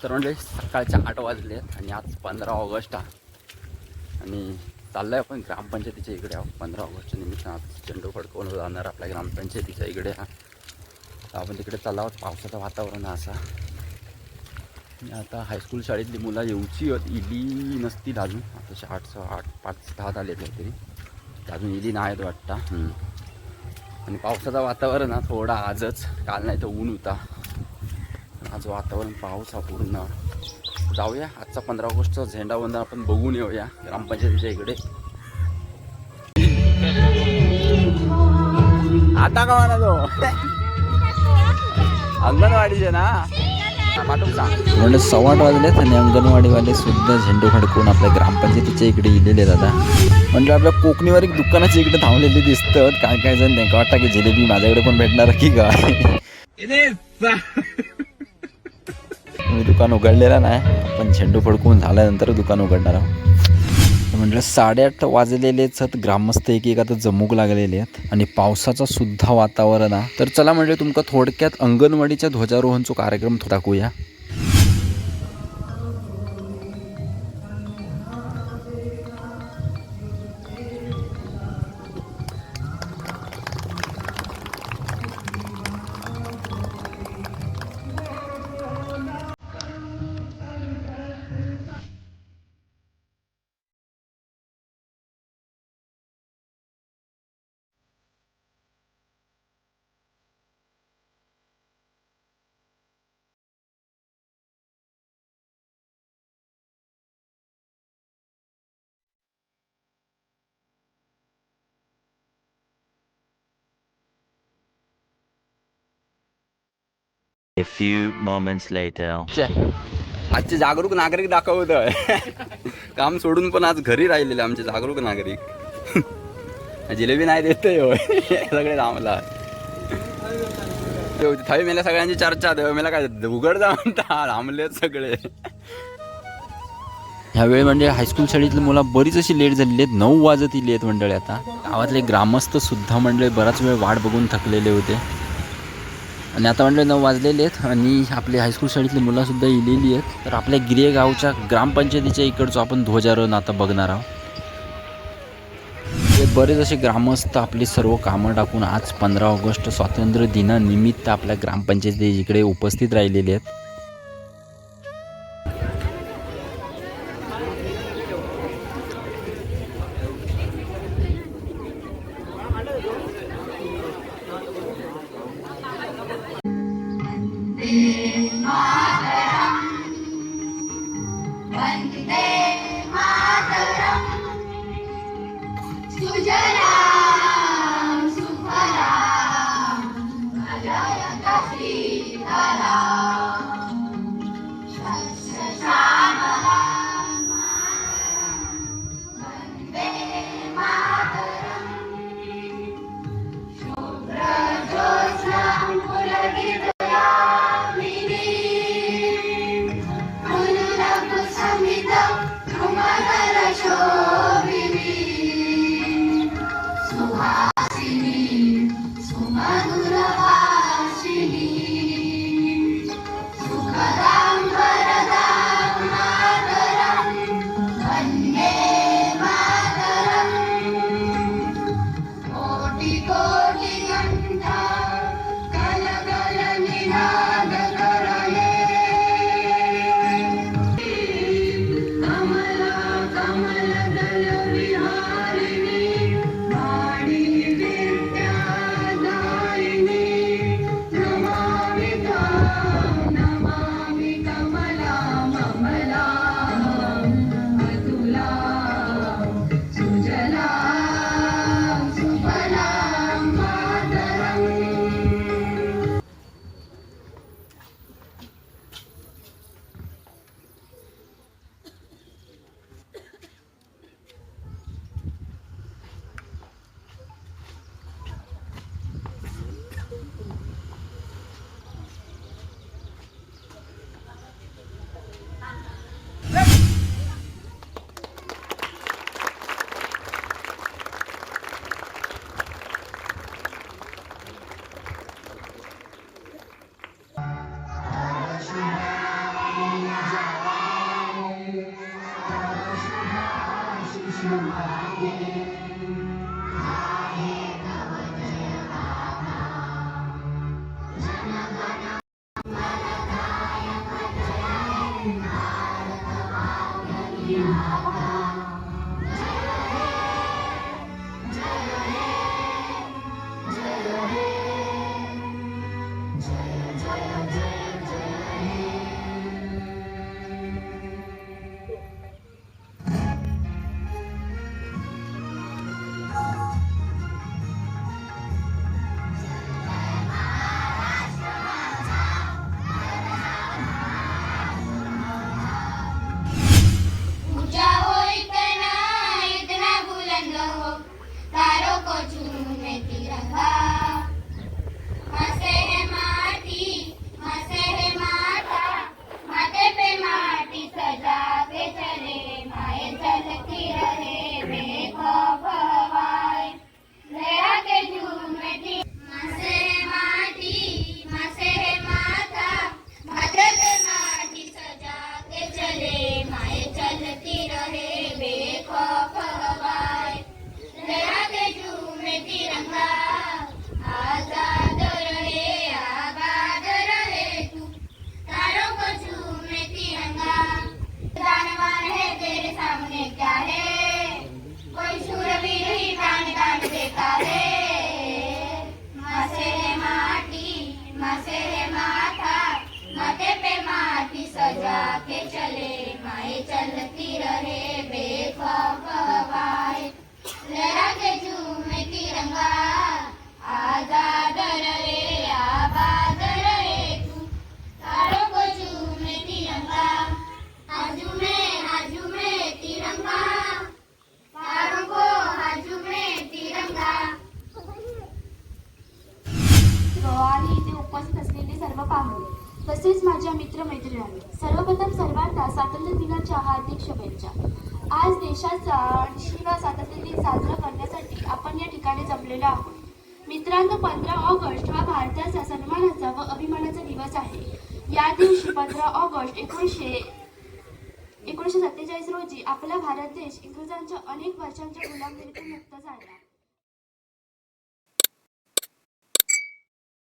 तर म्हणजे सकाळचे 8 वाजले आणि आज 15 ऑगस्ट आणि चाललं आहे आपण ग्रामपंचायतीच्या इकडे 15 ऑगस्टच्या निमित्तानं आज झेंडू फडकवून जाणार आपल्या ग्रामपंचायतीच्या इकडे आपण तिकडे चाललो आहोत. पावसाचं वातावरण असा. आता हायस्कूल शाळेतली मुलं येऊची इली नसतील अजून. आता 8, 5-10 आले तरी अजून इली नाहीत वाटतं. आणि पावसाचं वातावरण हा थोडा आजच, काल नाही तर ऊन होता. आज वातावरण पाऊस हा पूर्ण. जाऊया आजचा 15 ऑगस्टचा झेंडावंदन आपण बघून येऊया ग्रामपंचायतीच्या इकडे. आता का म्हणा तो अंगणवाडीचे ना म्हणजे 8:15 वाजलेत आणि अंगणवाडीवाले सुद्धा झेंडू फडकवून आपल्या ग्रामपंचायतीच्या इकडे इलेले दादा. म्हणजे आपल्या कोकणीवर एक दुकानाच्या इकडे थांबलेले दिसतात. काय काय जण त्यांना वाटतं की जिलेबी माझ्याकडे पण भेटणार की काय. मी दुकान उघडलेलं नाही, आपण झेंडू फडकवून झाल्यानंतर दुकान उघडणार आहोत. म्हटलं 8:30 वाजलेलेच आहेत. ग्रामस्थ एक आता जमूक लागलेले आहेत आणि पावसाचं सुद्धा वातावरण आहे. तर चला म्हणजे तुमका थोडक्यात अंगणवाडीच्या ध्वजारोहणचा कार्यक्रम दाखवूया. A few moments later. आजचे जागरूक नागरिक दाखवतोय. काम सोडून पण आज घरी राहिलेले आमचे जागरूक नागरिक. जिलेबी नाही देतोय होय. सगळे थांबला थवी मेला सगळ्यांची चर्चा. मेला काय उघड जा म्हणता थांबलेत सगळे. ह्यावेळी म्हणजे हायस्कूल शाळेतली मुलं बरीच अशी लेट झालेली आहेत. 9 वाजत इली आहेत मंडळी. आता गावातले ग्रामस्थ सुद्धा मंडळी बराच वेळ वाट बघून थकलेले होते आणि आता मंडळी 9 वाजलेले आहेत आणि आपले हायस्कूल शाळेतली मुलंसुद्धा इलेली आहेत. तर आपल्या गिरे गावच्या ग्रामपंचायतीच्या इकडचं आपण ध्वजारोहण आता बघणार आहोत. हे बरेच असे ग्रामस्थ आपली सर्व कामं टाकून आज 15 ऑगस्ट स्वातंत्र्य दिनानिमित्त आपल्या ग्रामपंचायती इकडे उपस्थित राहिलेले आहेत. ऊंचा हो इतना बुलंद हो, तारों को चूमे तिरंगा। हंसे है माटी, हंसे है माता, माथे पे माटी सजा के चले, माए चलती रहे बेखौफ हवाएं, लहरा के झूमे थी। हंसे है माटी, हंसे है माता, माथे पे माटी सजा के चले, माए चलती रहे बेखौफ हवाएं, लहरा के झूमे तिरंगा। आजाद रहे आबाद रहे तू, तारों को झूमे तिरंगा। जानवर है तेरे सामने क्या है, कोई शूरवीर ही प्राण दान देता है। मासे है माटी, मासे है माथा, माथे पे माटी सजा के चले, माए चलती रहे बेखौफ हवाएं, लहरा के झूमे तिरंगा। आजाद रहे आबाद रहे तू, तारों को झूमे तिरंगा। हाजूमे तिरंगा, तारों को हाजूमे तिरंगा। आणि इथे उपस्थित असलेले सर्व पाहुणे तसेच माझ्या मित्रमैत्रिणी, सर्वप्रथम सर्वांना स्वातंत्र्य दिनाच्या हार्दिक शुभेच्छा. आज देशाचा 80वा स्वातंत्र्य दिन साजरा करण्यासाठी आपण या ठिकाणी जमलेलो आहोत. मित्रांनो, 15 ऑगस्ट हा भारताचा सन्मानाचा व अभिमानाचा दिवस आहे. या दिवशी 15 ऑगस्ट 1947 रोजी आपला भारत देश इंग्रजांच्या अनेक वर्षांच्या गुलामगिरीतून मुक्त झाला.